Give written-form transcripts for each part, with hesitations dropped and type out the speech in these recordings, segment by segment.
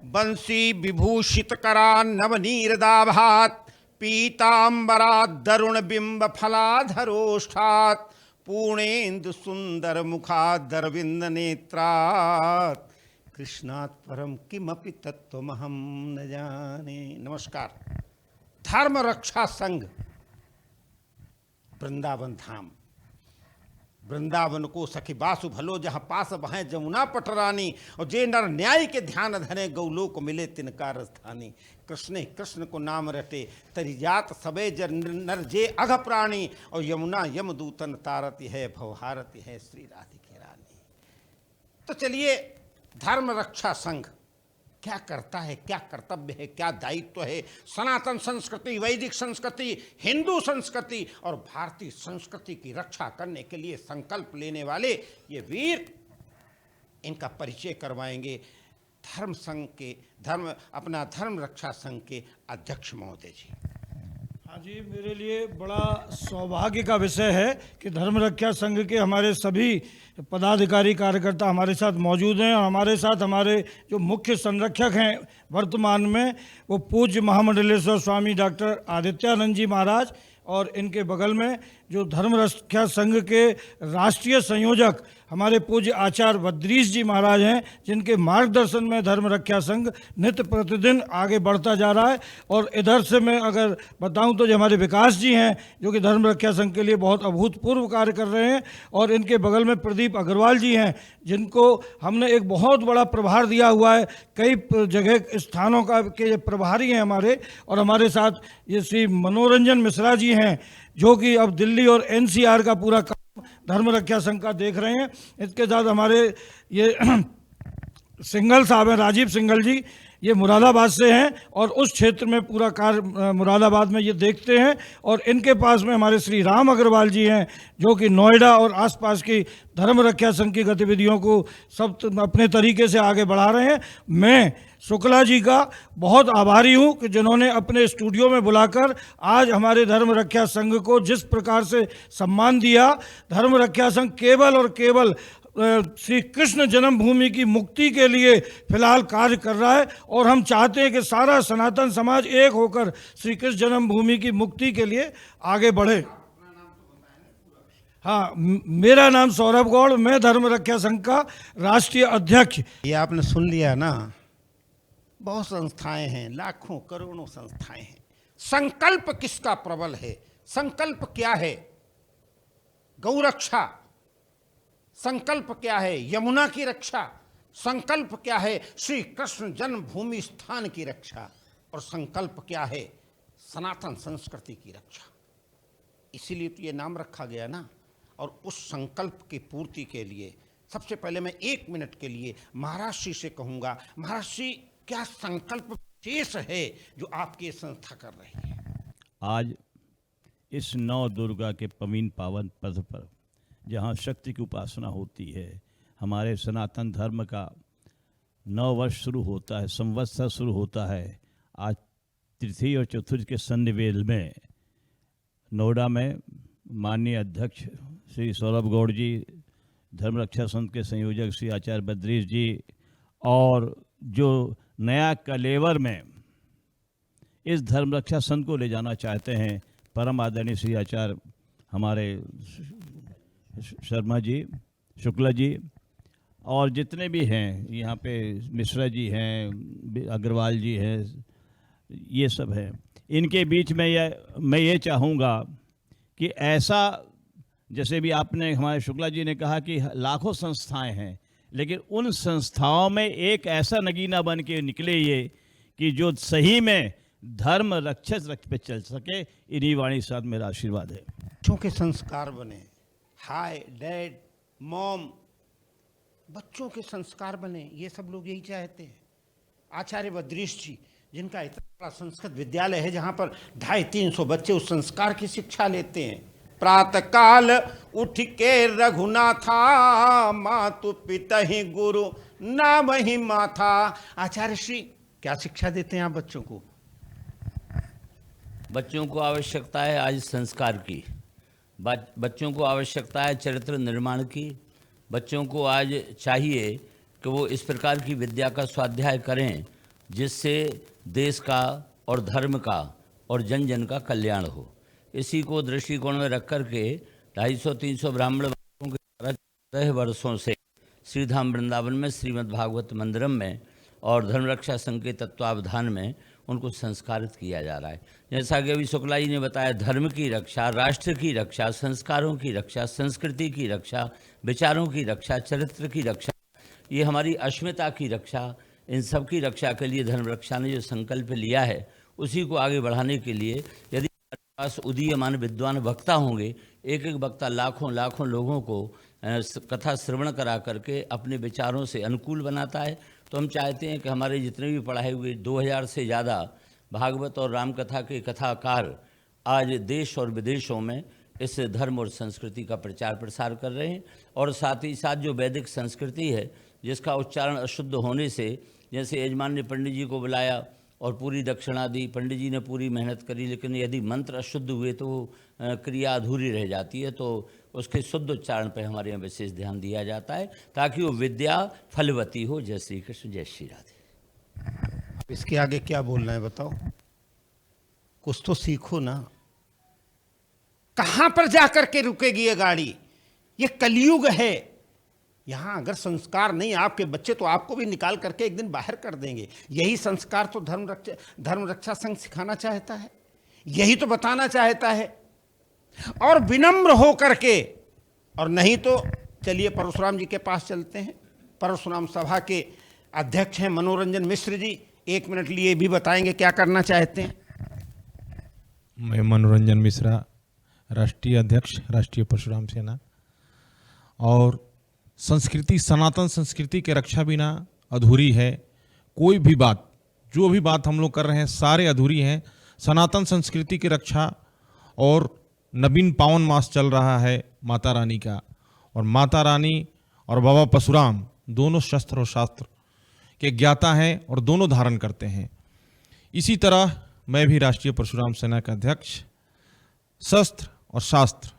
बंसी विभूषित करा नवनीरदाभात पीतांबरात दरुण बिंब फलाधरोष्ठात पूर्णेन्दु सुंदर मुखादरविंद नेत्रात कृष्णात् परम किमपि तत्त्वमहं न जाने। नमस्कार। धर्म रक्षा संघ वृंदावन धाम, वृंदावन को सखी बासु भलो जहाँ पास बहें जमुना पटरानी, और जे नर न्याय के ध्यान धने गौलोक मिले तिनका राजधानी। कृष्णे कृष्ण को नाम रटे तरी जात सबे जर नर जे अघ प्राणी, और यमुना यमदूतन तारती है भवहारती है श्री राधिके रानी। तो चलिए, धर्म रक्षा संघ क्या करता है, क्या कर्तव्य है, क्या दायित्व है। सनातन संस्कृति, वैदिक संस्कृति, हिंदू संस्कृति और भारतीय संस्कृति की रक्षा करने के लिए संकल्प लेने वाले ये वीर, इनका परिचय करवाएंगे धर्म संघ के अपना धर्म रक्षा संघ के अध्यक्ष महोदय जी। हाँ जी, मेरे लिए बड़ा सौभाग्य का विषय है कि धर्म रक्षा संघ के हमारे सभी पदाधिकारी कार्यकर्ता हमारे साथ मौजूद हैं, और हमारे साथ हमारे जो मुख्य संरक्षक हैं वर्तमान में, वो पूज्य महामंडलेश्वर स्वामी डॉक्टर आदित्यानंद जी महाराज, और इनके बगल में जो धर्म रक्षा संघ के राष्ट्रीय संयोजक हमारे पूज्य आचार्य बद्रीश जी महाराज हैं, जिनके मार्गदर्शन में धर्म रक्षा संघ नित्य प्रतिदिन आगे बढ़ता जा रहा है। और इधर से मैं अगर बताऊं तो जो हमारे विकास जी हैं, जो कि धर्म रक्षा संघ के लिए बहुत अभूतपूर्व कार्य कर रहे हैं, और इनके बगल में प्रदीप अग्रवाल जी हैं, जिनको हमने एक बहुत बड़ा प्रभार दिया हुआ है, कई जगह स्थानों का के प्रभारी हैं हमारे। और हमारे साथ ये श्री मनोरंजन मिश्रा जी हैं, जो कि अब दिल्ली और एनसीआर का पूरा काम धर्म रक्षा संघ का देख रहे हैं। इसके साथ हमारे ये सिंघल साहब हैं, राजीव सिंघल जी, ये मुरादाबाद से हैं और उस क्षेत्र में पूरा कार्य मुरादाबाद में ये देखते हैं। और इनके पास में हमारे श्री राम अग्रवाल जी हैं, जो कि नोएडा और आसपास की धर्म रक्षा संघ की गतिविधियों को सब अपने तरीके से आगे बढ़ा रहे हैं। मैं शुक्ला जी का बहुत आभारी हूं कि जिन्होंने अपने स्टूडियो में बुलाकर आज हमारे धर्म रक्षा संघ को जिस प्रकार से सम्मान दिया। धर्म रक्षा संघ केवल और केवल श्री कृष्ण जन्मभूमि की मुक्ति के लिए फिलहाल कार्य कर रहा है, और हम चाहते हैं कि सारा सनातन समाज एक होकर श्री कृष्ण जन्मभूमि की मुक्ति के लिए आगे बढ़े। हाँ, मेरा नाम सौरभ गौड़, मैं धर्म रक्षा संघ का राष्ट्रीय अध्यक्ष। ये आपने सुन लिया ना, बहुत संस्थाएं हैं, लाखों करोड़ों संस्थाएं हैं। संकल्प किसका प्रबल है? संकल्प क्या है? गौरक्षा। संकल्प क्या है? यमुना की रक्षा। संकल्प क्या है? श्री कृष्ण जन्मभूमि स्थान की रक्षा। और संकल्प क्या है? सनातन संस्कृति की रक्षा। इसीलिए तो ये नाम रखा गया ना। और उस संकल्प की पूर्ति के लिए सबसे पहले मैं 1 मिनट के लिए महाराज श्री से कहूँगा, महाराज श्री, क्या संकल्प शेष है जो आपकी संस्था कर रही है? आज इस नौ दुर्गा के पवित्र पावन पद पर, जहाँ शक्ति की उपासना होती है, हमारे सनातन धर्म का 9 वर्ष शुरू होता है, संवत्सर शुरू होता है। आज तृतीय और चतुर्थ के सन्निवेश में नोएडा में माननीय अध्यक्ष श्री सौरभ गौड़ जी, धर्म रक्षा संघ के संयोजक श्री आचार्य बद्रीश जी, और जो नया कलेवर में इस धर्म रक्षा संघ को ले जाना चाहते हैं, परम आदरणीय श्री आचार्य हमारे शर्मा जी, शुक्ला जी, और जितने भी हैं यहाँ पे, मिश्रा जी हैं, अग्रवाल जी हैं, ये सब हैं। इनके बीच में मैं ये चाहूँगा कि ऐसा, जैसे भी आपने, हमारे शुक्ला जी ने कहा कि लाखों संस्थाएं हैं, लेकिन उन संस्थाओं में एक ऐसा नगीना बन के निकले ये कि जो सही में धर्म रक्षक पे चल सके। इन्हीं वाणी साथ मेरा आशीर्वाद है। बच्चों के संस्कार बने, हाय डैड मॉम, बच्चों के संस्कार बने, ये सब लोग यही चाहते हैं। आचार्य बद्रीश जी, जिनका इतना बड़ा संस्कृत विद्यालय है, जहाँ पर 250-300 बच्चे उस संस्कार की शिक्षा लेते हैं। प्रातः काल उठ के रघुनाथा, मातु पिता ही गुरु नाम ही माथा। आचार्य श्री, क्या शिक्षा देते हैं आप बच्चों को? बच्चों को आवश्यकता है आज संस्कार की, बच्चों को आवश्यकता है चरित्र निर्माण की। बच्चों को आज चाहिए कि वो इस प्रकार की विद्या का स्वाध्याय करें जिससे देश का और धर्म का और जन जन का कल्याण हो। इसी को दृष्टिकोण में रख कर के 250-300 ब्राह्मण बालकों के द्वारा 14 वर्षों से श्रीधाम वृंदावन में श्रीमद् भागवत मंदिरम में और धर्मरक्षा संघ के तत्वावधान में उनको संस्कारित किया जा रहा है। जैसा कि अभी शुक्ला जी ने बताया, धर्म की रक्षा, राष्ट्र की रक्षा, संस्कारों की रक्षा, संस्कृति की रक्षा, विचारों की रक्षा, चरित्र की रक्षा, ये हमारी अस्मिता की रक्षा, इन सब की रक्षा के लिए धर्म रक्षा ने जो संकल्प लिया है, उसी को आगे बढ़ाने के लिए यदि हमारे पास उदीयमान विद्वान वक्ता होंगे, एक एक वक्ता लाखों लाखों लोगों को कथा श्रवण करा करके अपने विचारों से अनुकूल बनाता है, तो हम चाहते हैं कि हमारे जितने भी पढ़ाए हुए 2000 से ज़्यादा भागवत और रामकथा के कथाकार आज देश और विदेशों में इस धर्म और संस्कृति का प्रचार प्रसार कर रहे हैं। और साथ ही साथ जो वैदिक संस्कृति है, जिसका उच्चारण अशुद्ध होने से, जैसे यजमान ने पंडित जी को बुलाया और पूरी दक्षिणा दी, पंडित जी ने पूरी मेहनत करी, लेकिन यदि मंत्र अशुद्ध हुए तो क्रिया अधूरी रह जाती है, तो उसके शुद्ध उच्चारण पर हमारे यहाँ विशेष ध्यान दिया जाता है, ताकि वो विद्या फलवती हो। जय श्री कृष्ण, जय श्री राधे। इसके आगे क्या बोलना है बताओ, कुछ तो सीखो ना। कहां पर जाकर के रुकेगी ये गाड़ी? ये कलयुग है। यहां अगर संस्कार नहीं आपके बच्चे, तो आपको भी निकाल करके एक दिन बाहर कर देंगे। यही संस्कार तो धर्म रक्षा संघ सिखाना चाहता है, यही तो बताना चाहता है। और विनम्र हो करके, और नहीं तो चलिए परशुराम जी के पास चलते हैं। परशुराम सभा के अध्यक्ष हैं मनोरंजन मिश्र जी, 1 मिनट लिए भी बताएंगे क्या करना चाहते हैं। मैं मनोरंजन मिश्रा, राष्ट्रीय अध्यक्ष, राष्ट्रीय परशुराम सेना। और संस्कृति, सनातन संस्कृति के रक्षा बिना अधूरी है। कोई भी बात, जो भी बात हम लोग कर रहे हैं, सारे अधूरी हैं। सनातन संस्कृति की रक्षा, और नवीन पावन मास चल रहा है माता रानी का, और माता रानी और बाबा परशुराम दोनों शस्त्र और शास्त्र के ज्ञाता हैं और दोनों धारण करते हैं। इसी तरह मैं भी राष्ट्रीय परशुराम सेना का अध्यक्ष, शस्त्र और शास्त्र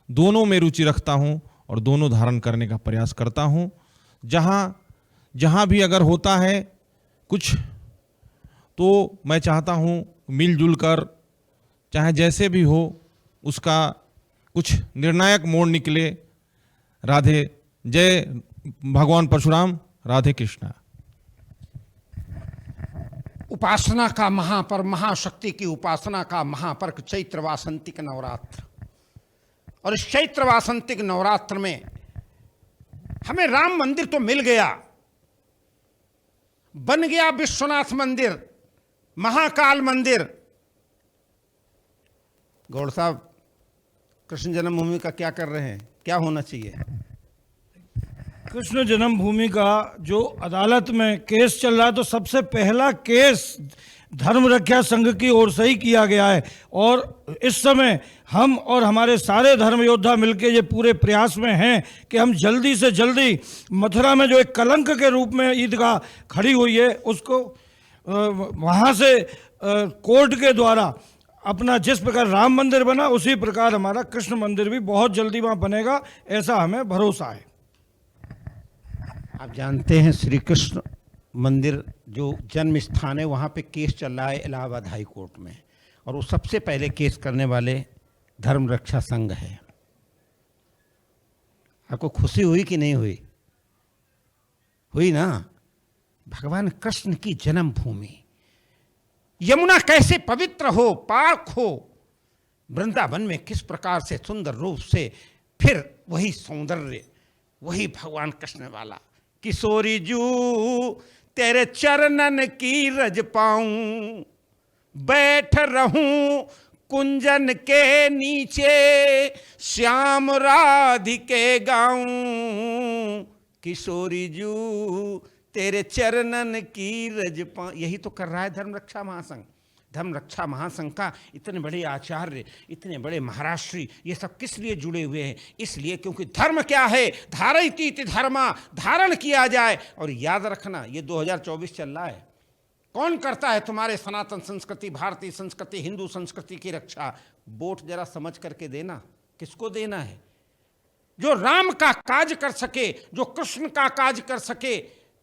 दोनों में रुचि रखता हूं और दोनों धारण करने का प्रयास करता हूं। जहां भी अगर होता है कुछ, तो मैं चाहता हूं मिलजुल कर, चाहे जैसे भी हो, उसका कुछ निर्णायक मोड़ निकले। राधे, जय भगवान परशुराम, राधे कृष्णा। उपासना का महापर्व, महाशक्ति की उपासना का महापर्व चैत्र वासंतिक नवरात्र। और इस चैत्र वासंतिक नवरात्र में हमें राम मंदिर तो मिल गया, बन गया विश्वनाथ मंदिर, महाकाल मंदिर। गौड़ साहब, कृष्ण जन्मभूमि का क्या कर रहे हैं, क्या होना चाहिए? कृष्ण जन्मभूमि का जो अदालत में केस चल रहा है, तो सबसे पहला केस धर्म रक्षा संघ की ओर से ही किया गया है। और इस समय हम और हमारे सारे धर्म योद्धा मिलकर ये पूरे प्रयास में हैं कि हम जल्दी से जल्दी मथुरा में जो एक कलंक के रूप में ईदगाह खड़ी हुई है, उसको वहाँ से कोर्ट के द्वारा अपना, जिस प्रकार राम मंदिर बना, उसी प्रकार हमारा कृष्ण मंदिर भी बहुत जल्दी वहाँ बनेगा, ऐसा हमें भरोसा है। आप जानते हैं श्री कृष्ण मंदिर जो जन्म स्थान है, वहाँ पे केस चल रहा है इलाहाबाद हाई कोर्ट में, और वो सबसे पहले केस करने वाले धर्म रक्षा संघ है। आपको खुशी हुई कि नहीं हुई? हुई ना। भगवान कृष्ण की जन्मभूमि, यमुना कैसे पवित्र हो, पाक हो, वृंदावन में किस प्रकार से सुंदर रूप से, फिर वही सौंदर्य, वही भगवान कृष्ण वाला। किशोरी जू तेरे चरणन की रज पाऊं, बैठ रहूं कुंजन के नीचे, श्याम राधिके गाऊं। किशोरी जू तेरे चरणन की रज पाऊं। यही तो कर रहा है धर्म रक्षा महासंघ। धर्म रक्षा महासंघ का इतने बड़े आचार्य, इतने बड़े महाराष्ट्री, ये सब किस लिए जुड़े हुए हैं? इसलिए क्योंकि धर्म क्या है, धारयति इति धर्मा, धारण किया जाए। और याद रखना, ये 2024 चल रहा है, कौन करता है तुम्हारे सनातन संस्कृति, भारतीय संस्कृति, हिंदू संस्कृति की रक्षा? वोट जरा समझ करके देना, किसको देना है? जो राम का काज कर सके, जो कृष्ण का काज कर सके,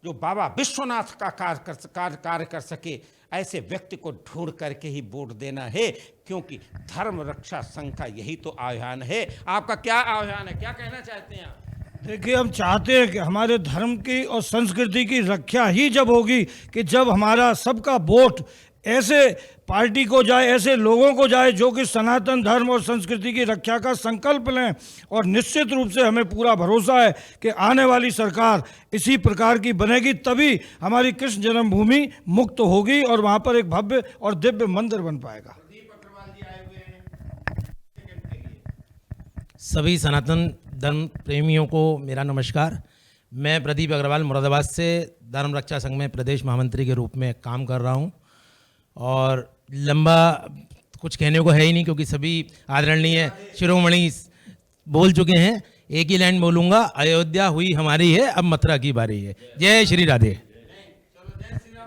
जो बाबा विश्वनाथ का कार्य कर सके, ऐसे व्यक्ति को ढूंढ करके ही वोट देना है, क्योंकि धर्म रक्षा संघ का यही तो आह्वान है। आपका क्या आह्वान है, क्या कहना चाहते हैं आप? देखिए, हम चाहते हैं कि हमारे धर्म की और संस्कृति की रक्षा ही जब होगी कि जब हमारा सबका वोट ऐसे पार्टी को जाए, ऐसे लोगों को जाए जो कि सनातन धर्म और संस्कृति की रक्षा का संकल्प लें। और निश्चित रूप से हमें पूरा भरोसा है कि आने वाली सरकार इसी प्रकार की बनेगी, तभी हमारी कृष्ण जन्मभूमि मुक्त होगी और वहाँ पर एक भव्य और दिव्य मंदिर बन पाएगा। सभी सनातन धर्म प्रेमियों को मेरा नमस्कार। मैं प्रदीप अग्रवाल मुरादाबाद से धर्म रक्षा संघ में प्रदेश महामंत्री के रूप में काम कर रहा हूं, और लंबा कुछ कहने को है ही नहीं क्योंकि सभी आदरणीय शिरोमणि बोल चुके हैं। एक ही लाइन बोलूँगा, अयोध्या हुई हमारी है, अब मथुरा की बारी है। जय श्री राधे।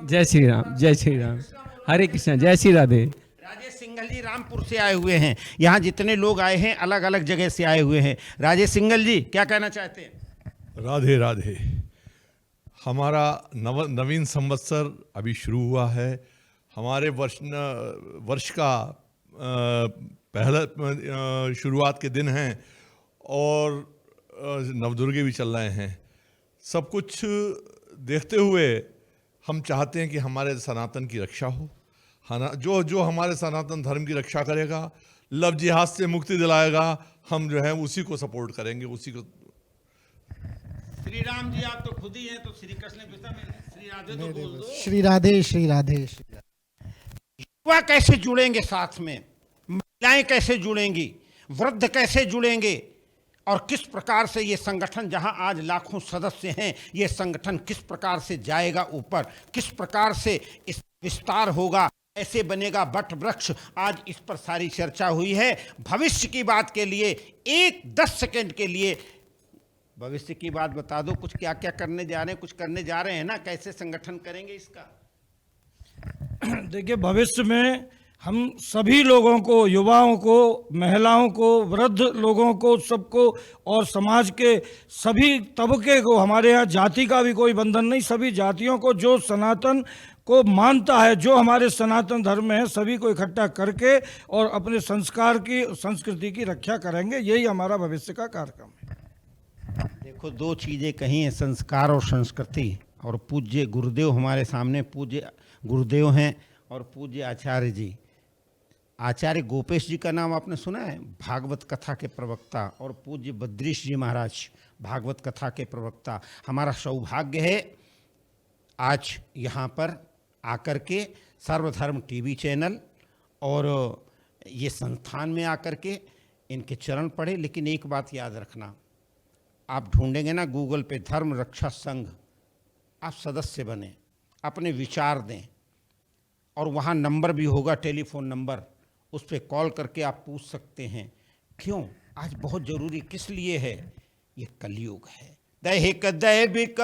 जय श्री राम, जय श्री राम, हरे कृष्ण, जय श्री राधे। राजेश सिंघल जी रामपुर से आए हुए हैं। यहाँ जितने लोग आए हैं अलग अलग जगह से आए हुए हैं। राजेश सिंघल जी क्या कहना चाहते हैं? राधे राधे। हमारा नवीन संवत्सर अभी शुरू हुआ है। हमारे वर्ष का पहला शुरुआत के दिन हैं और नवदुर्गे भी चल रहे हैं। सब कुछ देखते हुए हम चाहते हैं कि हमारे सनातन की रक्षा हो। जो हमारे सनातन धर्म की रक्षा करेगा, लव जिहाद से मुक्ति दिलाएगा, हम जो है उसी को सपोर्ट करेंगे, उसी को। श्री राम जी आप तो खुद ही हैं, तो श्री कृष्ण श्री राधे तो बोल दो। श्री राधे, श्री राधे। युवा कैसे जुड़ेंगे साथ में, महिलाएं कैसे जुड़ेंगी, वृद्ध कैसे जुड़ेंगे, और किस प्रकार से ये संगठन, जहां आज लाखों सदस्य हैं, ये संगठन किस प्रकार से जाएगा ऊपर, किस प्रकार से इस विस्तार होगा, ऐसे बनेगा वट वृक्ष। आज इस पर सारी चर्चा हुई है। भविष्य की बात के लिए 10 सेकंड के लिए भविष्य की बात बता दो, कुछ क्या क्या करने जा रहे हैं, कुछ करने जा रहे हैं ना, कैसे संगठन करेंगे इसका? देखिए, भविष्य में हम सभी लोगों को, युवाओं को, महिलाओं को, वृद्ध लोगों को, सबको, और समाज के सभी तबके को, हमारे यहाँ जाति का भी कोई बंधन नहीं, सभी जातियों को, जो सनातन को मानता है, जो हमारे सनातन धर्म में है, सभी को इकट्ठा करके और अपने संस्कार की, संस्कृति की रक्षा करेंगे। यही हमारा भविष्य का कार्यक्रम है। देखो, 2 चीज़ें कही हैं, संस्कार और संस्कृति। और पूज्य गुरुदेव हमारे सामने, पूज्य गुरुदेव हैं और पूज्य आचार्य जी। आचार्य गोपेश जी का नाम आपने सुना है, भागवत कथा के प्रवक्ता, और पूज्य बद्रीश जी महाराज भागवत कथा के प्रवक्ता। हमारा सौभाग्य है आज यहाँ पर आकर के सर्वधर्म टीवी चैनल और ये संस्थान में आकर के इनके चरण पढ़े। लेकिन एक बात याद रखना, आप ढूंढेंगे ना गूगल पे धर्म रक्षा संघ, आप सदस्य बने, अपने विचार दें, और वहाँ नंबर भी होगा, टेलीफोन नंबर, उस पर कॉल करके आप पूछ सकते हैं। क्यों? आज बहुत ज़रूरी किस लिए है? ये कलयुग है। दैहिक दैविक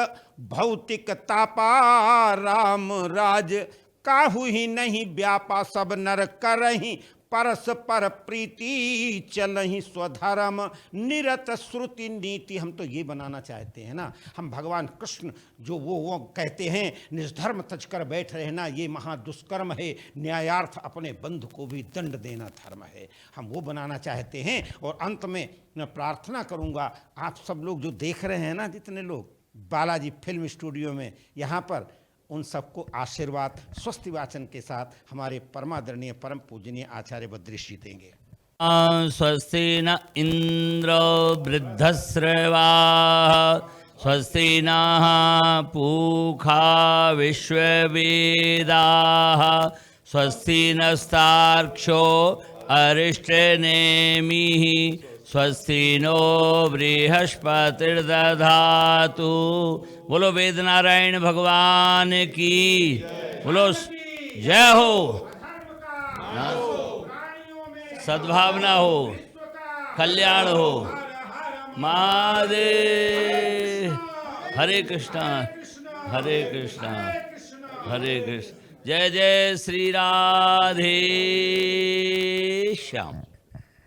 भौतिक तापा, राम राज काहू ही नहीं व्यापा, सब नर करही परस्पर प्रीति, चलही स्वधर्म निरत श्रुति नीति। हम तो ये बनाना चाहते हैं ना, हम भगवान कृष्ण जो वो कहते हैं, निष्धर्म तज कर बैठ रहना ये महादुष्कर्म है, न्यायार्थ अपने बंधु को भी दंड देना धर्म है। हम वो बनाना चाहते हैं। और अंत में मैं प्रार्थना करूंगा, आप सब लोग जो देख रहे हैं ना, जितने लोग बालाजी फिल्म स्टूडियो में यहाँ पर, उन सबको आशीर्वाद स्वस्ति वाचन के साथ हमारे परमादरणीय परम पूजनीय आचार्य बद्रीश जी देंगे। स्वस्ति न इंद्र वृद्धश्रवा, स्वस्ति नः पूषा विश्ववेदाः, स्वस्ति नस्तार्क्ष्यो अरिष्टनेमिः, स्वस्ति नो बृहस्पतिर्दधातु। बोलो वेद नारायण भगवान की, बोलो जय हो, सद्भावना हो, कल्याण हो, महादेव। हरे कृष्णा, हरे कृष्णा, हरे कृष्ण। जय जय श्री राधे श्याम।